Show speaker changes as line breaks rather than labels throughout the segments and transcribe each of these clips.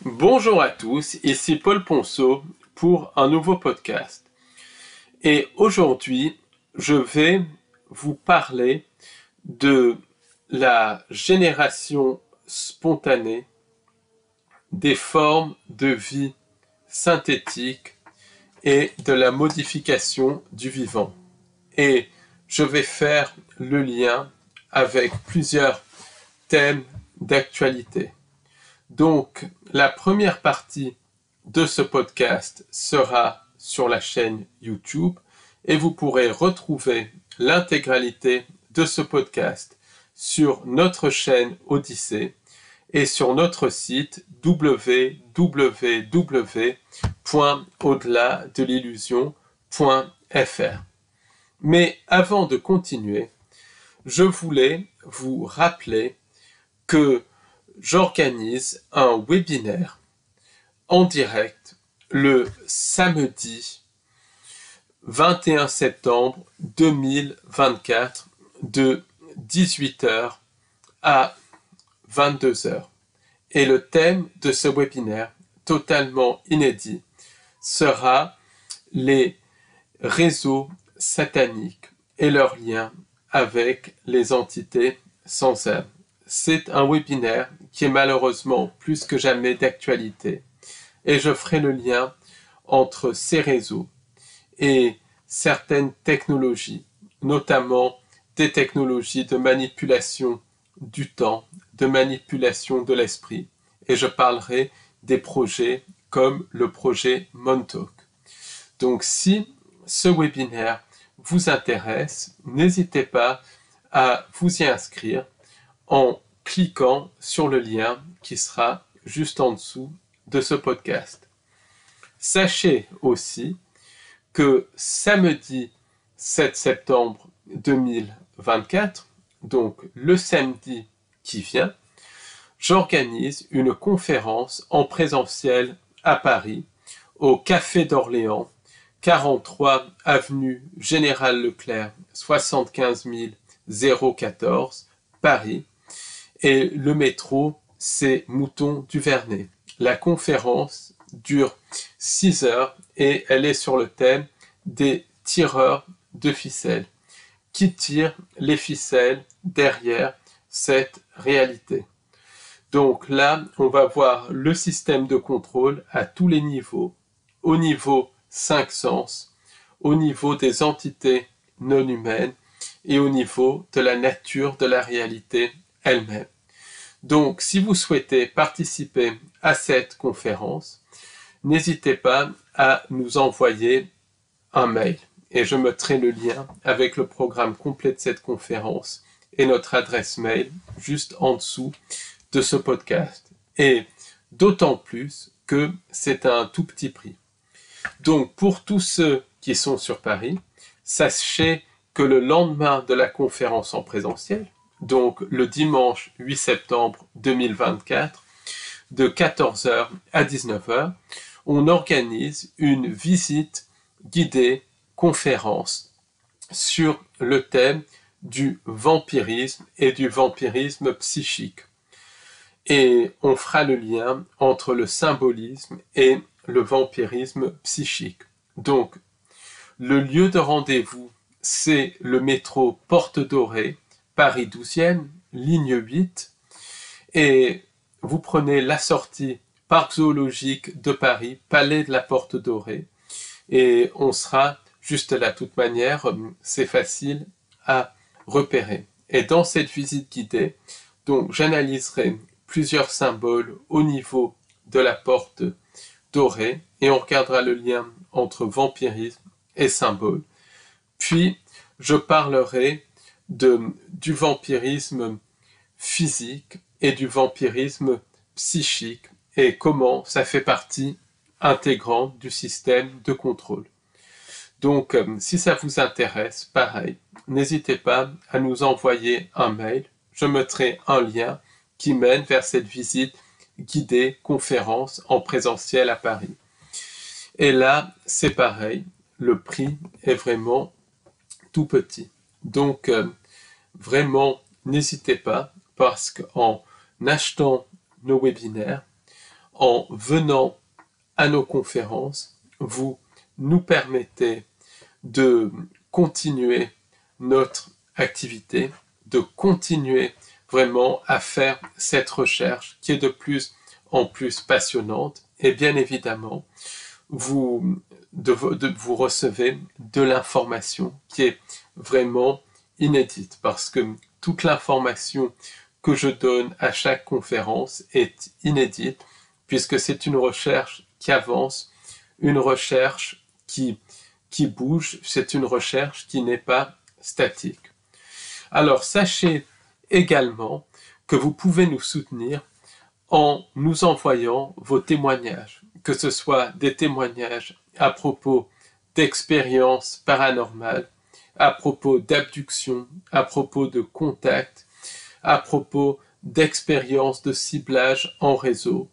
Bonjour à tous, ici Paul Ponceau pour un nouveau podcast. Et aujourd'hui, je vais vous parler de la génération spontanée des formes de vie synthétiques et de la modification du vivant. Et je vais faire le lien avec plusieurs thèmes d'actualité. Donc, la première partie de ce podcast sera sur la chaîne YouTube et vous pourrez retrouver l'intégralité de ce podcast sur notre chaîne Odyssée et sur notre site www.au-delà-de-l'illusion.fr. Mais avant de continuer, je voulais vous rappeler que j'organise un webinaire en direct le samedi 21 septembre 2024 de 18h à 22h. Et le thème de ce webinaire, totalement inédit, sera les réseaux sataniques et leurs liens avec les entités sans âme. C'est un webinaire qui est malheureusement plus que jamais d'actualité et je ferai le lien entre ces réseaux et certaines technologies, notamment des technologies de manipulation du temps, de manipulation de l'esprit. Et je parlerai des projets comme le projet Montauk. Donc si ce webinaire vous intéresse, n'hésitez pas à vous y inscrire en cliquant sur le lien qui sera juste en dessous de ce podcast. Sachez aussi que samedi 7 septembre 2024, donc le samedi qui vient, j'organise une conférence en présentiel à Paris, au Café d'Orléans, 43 avenue Général Leclerc, 75 014, Paris. Et le métro, c'est Mouton du Vernet. La conférence dure 6 heures et elle est sur le thème des tireurs de ficelles. Qui tire les ficelles derrière cette réalité? Donc là, on va voir le système de contrôle à tous les niveaux, au niveau 5 sens, au niveau des entités non humaines et au niveau de la nature de la réalité elle-même. Donc, si vous souhaitez participer à cette conférence, n'hésitez pas à nous envoyer un mail et je mettrai le lien avec le programme complet de cette conférence et notre adresse mail juste en dessous de ce podcast. Et d'autant plus que c'est un tout petit prix. Donc, pour tous ceux qui sont sur Paris, sachez que le lendemain de la conférence en présentiel, donc le dimanche 8 septembre 2024, de 14h à 19h, on organise une visite guidée conférence sur le thème du vampirisme et du vampirisme psychique. Et on fera le lien entre le symbolisme et le vampirisme psychique. Donc, le lieu de rendez-vous, c'est le métro Porte Dorée, Paris 12e, ligne 8. Et vous prenez la sortie Parc Zoologique de Paris, Palais de la Porte Dorée. Et on sera juste là. De toute manière, c'est facile à repérer. Et dans cette visite guidée, donc j'analyserai plusieurs symboles au niveau de la porte dorée et on regardera le lien entre vampirisme et symbole. Puis, je parlerai du vampirisme physique et du vampirisme psychique et comment ça fait partie intégrante du système de contrôle. Donc, si ça vous intéresse, pareil, n'hésitez pas à nous envoyer un mail. Je mettrai un lien qui mène vers cette visite guidée conférence en présentiel à Paris. Et là, c'est pareil, le prix est vraiment tout petit. Donc, vraiment, n'hésitez pas parce qu'en achetant nos webinaires, en venant à nos conférences, vous nous permettez de continuer notre activité, de continuer vraiment à faire cette recherche qui est de plus en plus passionnante. Et bien évidemment, vous recevez de l'information qui est vraiment inédite, parce que toute l'information que je donne à chaque conférence est inédite, puisque c'est une recherche qui avance, une recherche qui bouge, c'est une recherche qui n'est pas statique. Alors sachez également que vous pouvez nous soutenir en nous envoyant vos témoignages, que ce soit des témoignages à propos d'expériences paranormales, à propos d'abduction, à propos de contacts, à propos d'expériences de ciblage en réseau.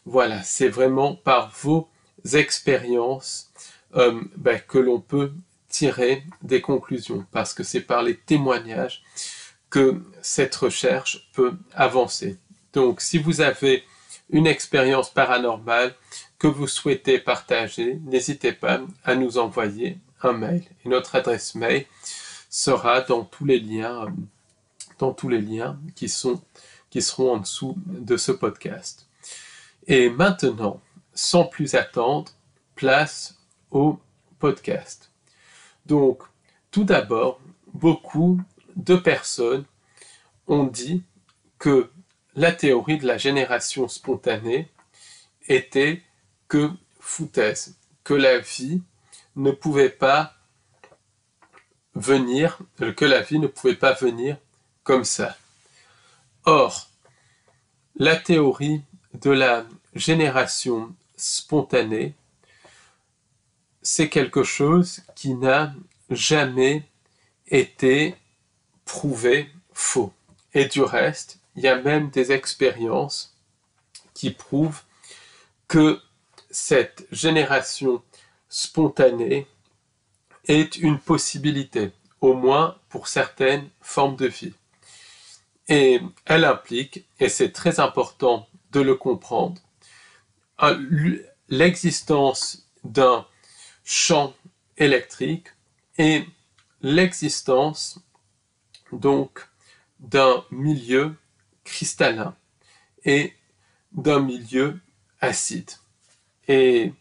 Voilà, c'est vraiment par vos expériences que l'on peut tirer des conclusions, parce que c'est par les témoignages que cette recherche peut avancer. Donc, si vous avez une expérience paranormale que vous souhaitez partager, n'hésitez pas à nous envoyer un mail. Et notre adresse mail sera dans tous les liens qui seront en dessous de ce podcast. Et maintenant, sans plus attendre, place au podcast. Donc, tout d'abord, beaucoup de personnes ont dit que la théorie de la génération spontanée était que foutaise, que la vie ne pouvait pas venir comme ça. Or, la théorie de la génération spontanée, c'est quelque chose qui n'a jamais été prouvé faux. Et du reste, il y a même des expériences qui prouvent que cette génération spontanée est une possibilité, au moins pour certaines formes de vie. Et elle implique, et c'est très important de le comprendre, l'existence d'un champ électrique et l'existence donc d'un milieu cristallin et d'un milieu acide. Et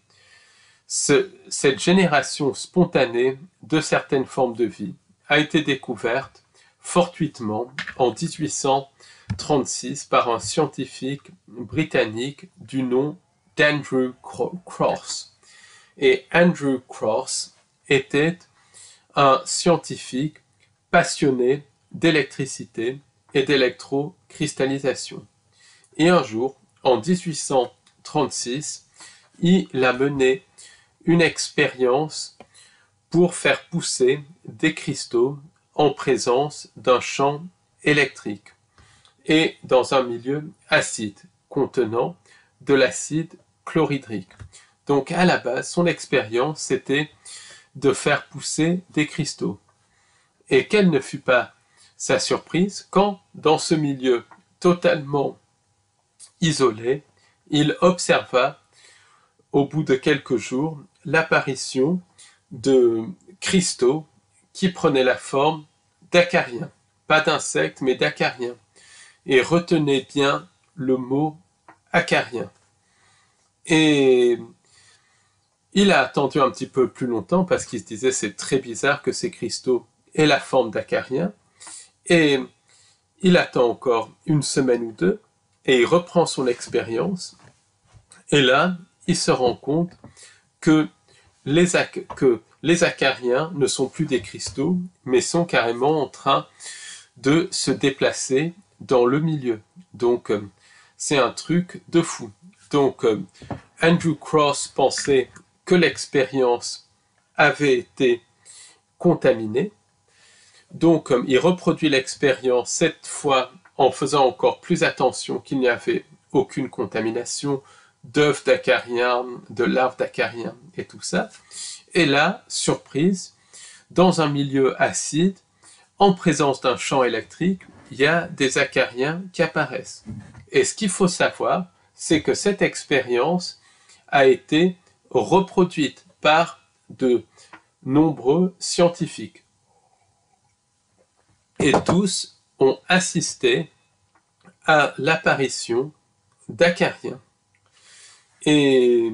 cette génération spontanée de certaines formes de vie a été découverte fortuitement en 1836 par un scientifique britannique du nom d'Andrew Cross. Et Andrew Cross était un scientifique passionné d'électricité et d'électrocristallisation. Et un jour, en 1836, il a mené une expérience pour faire pousser des cristaux en présence d'un champ électrique et dans un milieu acide contenant de l'acide chlorhydrique. Donc à la base, son expérience, c'était de faire pousser des cristaux. Et quelle ne fut pas sa surprise quand, dans ce milieu totalement isolé, il observa, au bout de quelques jours, l'apparition de cristaux qui prenaient la forme d'acariens. Pas d'insectes, mais d'acariens. Et retenez bien le mot acarien. Et il a attendu un petit peu plus longtemps parce qu'il se disait c'est très bizarre que ces cristaux aient la forme d'acariens. Et il attend encore une semaine ou deux et il reprend son expérience. Et là, il se rend compte que les acariens ne sont plus des cristaux, mais sont carrément en train de se déplacer dans le milieu. Donc, c'est un truc de fou. Donc, Andrew Cross pensait que l'expérience avait été contaminée. Donc, il reproduit l'expérience cette fois en faisant encore plus attention qu'il n'y avait aucune contamination d'œufs d'acariens, de larves d'acariens et tout ça. Et là, surprise, dans un milieu acide, en présence d'un champ électrique, il y a des acariens qui apparaissent. Et ce qu'il faut savoir, c'est que cette expérience a été reproduite par de nombreux scientifiques. Et tous ont assisté à l'apparition d'acariens. Et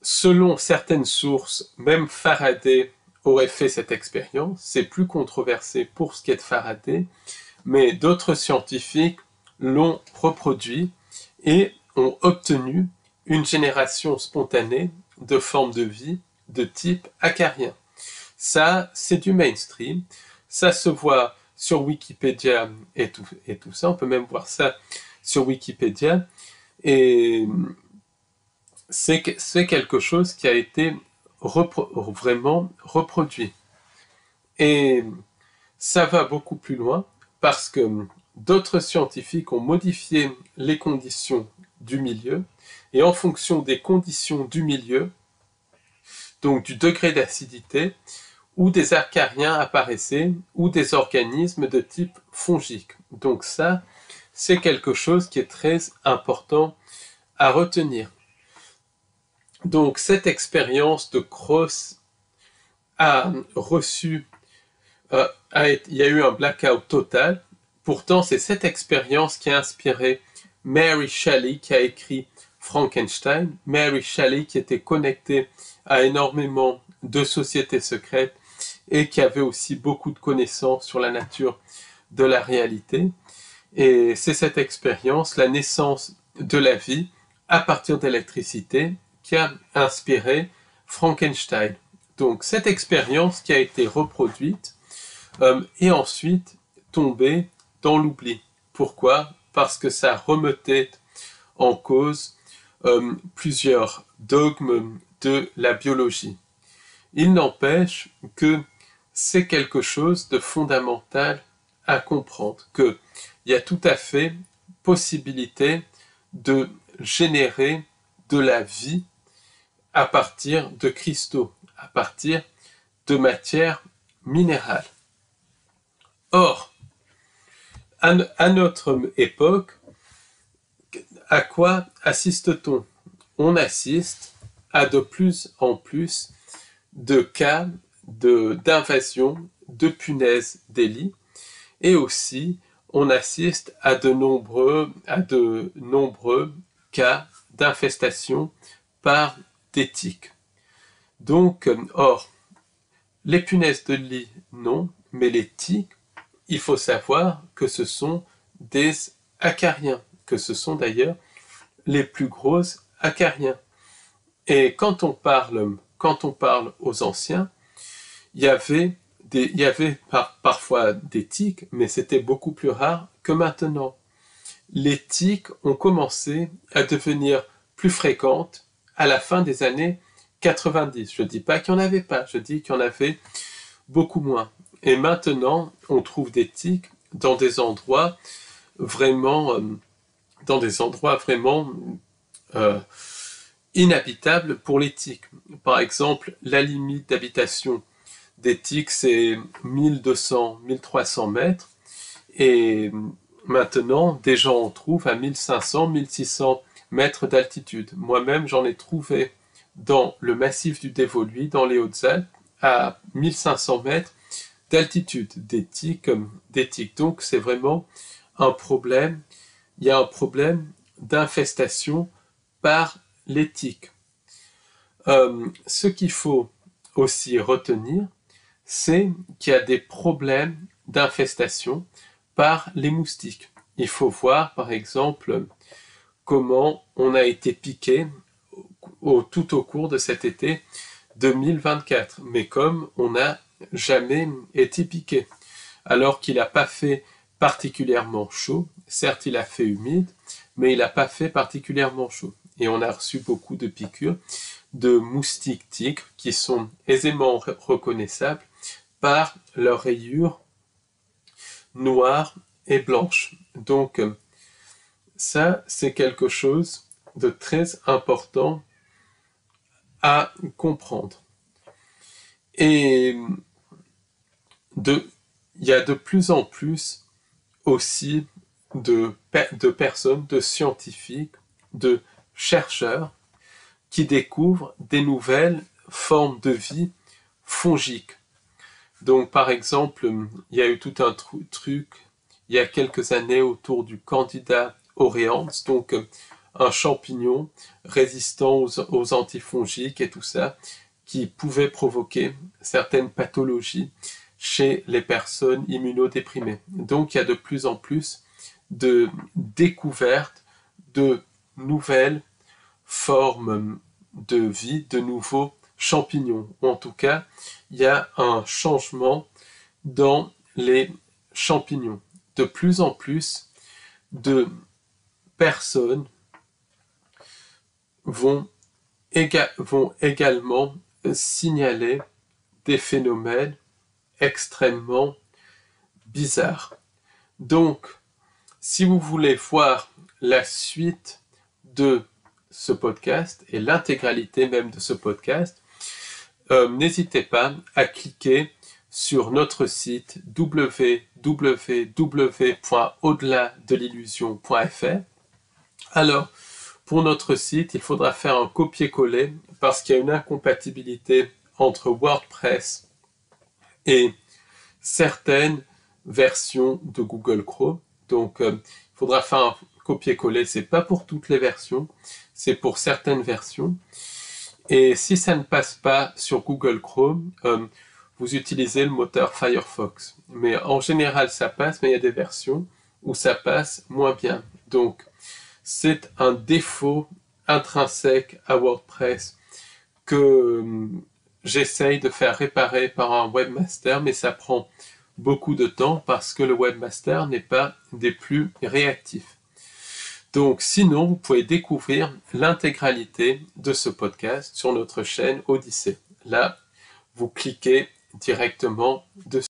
selon certaines sources, même Faraday aurait fait cette expérience. C'est plus controversé pour ce qui est de Faraday, mais d'autres scientifiques l'ont reproduit et ont obtenu une génération spontanée de formes de vie de type acarien. Ça, c'est du mainstream. Ça se voit sur Wikipédia et tout ça. On peut même voir ça sur Wikipédia. Et c'est quelque chose qui a été vraiment reproduit. Et ça va beaucoup plus loin parce que d'autres scientifiques ont modifié les conditions du milieu et en fonction des conditions du milieu, donc du degré d'acidité, où des acariens apparaissaient ou des organismes de type fongique. Donc ça, c'est quelque chose qui est très important à retenir. Donc cette expérience de Cross a reçu, il y a eu un blackout total. Pourtant, c'est cette expérience qui a inspiré Mary Shelley, qui a écrit Frankenstein. Mary Shelley qui était connectée à énormément de sociétés secrètes et qui avait aussi beaucoup de connaissances sur la nature de la réalité. Et c'est cette expérience, la naissance de la vie à partir d'électricité, qui a inspiré Frankenstein. Donc cette expérience qui a été reproduite est ensuite tombée dans l'oubli. Pourquoi? Parce que ça remettait en cause plusieurs dogmes de la biologie. Il n'empêche que c'est quelque chose de fondamental à comprendre, qu'il y a tout à fait possibilité de générer de la vie à partir de cristaux, à partir de matière minérale. Or, à notre époque, à quoi assiste-t-on? On assiste à de plus en plus de cas d'invasion de punaises des lits et aussi on assiste à de nombreux cas d'infestation par des tiques. Donc, or, les punaises de lit, non, mais les tiques, il faut savoir que ce sont des acariens, que ce sont d'ailleurs les plus gros acariens. Et quand on parle aux anciens, il y avait parfois des tiques, mais c'était beaucoup plus rare que maintenant. Les tiques ont commencé à devenir plus fréquentes à la fin des années 90. Je ne dis pas qu'il n'y en avait pas, je dis qu'il y en avait beaucoup moins. Et maintenant, on trouve des tiques dans des endroits vraiment, inhabitables pour les tiques. Par exemple, la limite d'habitation des tiques, c'est 1200-1300 mètres. Et maintenant, des gens en trouvent à 1500-1600 mètres d'altitude. Moi-même, j'en ai trouvé dans le massif du Dévoluy, dans les Hautes-Alpes, à 1500 mètres d'altitude, des tiques. Donc, c'est vraiment un problème. Il y a un problème d'infestation par les tiques. Ce qu'il faut aussi retenir, c'est qu'il y a des problèmes d'infestation par les moustiques. Il faut voir, par exemple, comment on a été piqué tout au cours de cet été 2024, mais comme on n'a jamais été piqué, alors qu'il n'a pas fait particulièrement chaud, certes il a fait humide, mais il n'a pas fait particulièrement chaud. Et on a reçu beaucoup de piqûres de moustiques tigres qui sont aisément reconnaissables par leurs rayures noires et blanches. Donc ça, c'est quelque chose de très important à comprendre. Et il y a de plus en plus aussi de personnes, de scientifiques, de chercheurs qui découvrent des nouvelles formes de vie fongiques. Donc par exemple, il y a eu tout un truc il y a quelques années autour du Candida aureans, donc un champignon résistant aux antifongiques et tout ça, qui pouvait provoquer certaines pathologies chez les personnes immunodéprimées. Donc il y a de plus en plus de découvertes de nouvelles formes de vie, de nouveaux champignons. Ou en tout cas, il y a un changement dans les champignons. De plus en plus de personnes vont également signaler des phénomènes extrêmement bizarres. Donc, si vous voulez voir la suite de ce podcast et l'intégralité même de ce podcast, n'hésitez pas à cliquer sur notre site www.au-delà-de-l'illusion.fr. Alors, pour notre site, il faudra faire un copier-coller parce qu'il y a une incompatibilité entre WordPress et certaines versions de Google Chrome. Donc, il faudra faire un copier-coller. C'est pas pour toutes les versions, c'est pour certaines versions. Et si ça ne passe pas sur Google Chrome, vous utilisez le moteur Firefox. Mais en général, ça passe, mais il y a des versions où ça passe moins bien. Donc, c'est un défaut intrinsèque à WordPress que j'essaye de faire réparer par un webmaster, mais ça prend beaucoup de temps parce que le webmaster n'est pas des plus réactifs. Donc sinon, vous pouvez découvrir l'intégralité de ce podcast sur notre chaîne Odyssée. Là, vous cliquez directement dessus.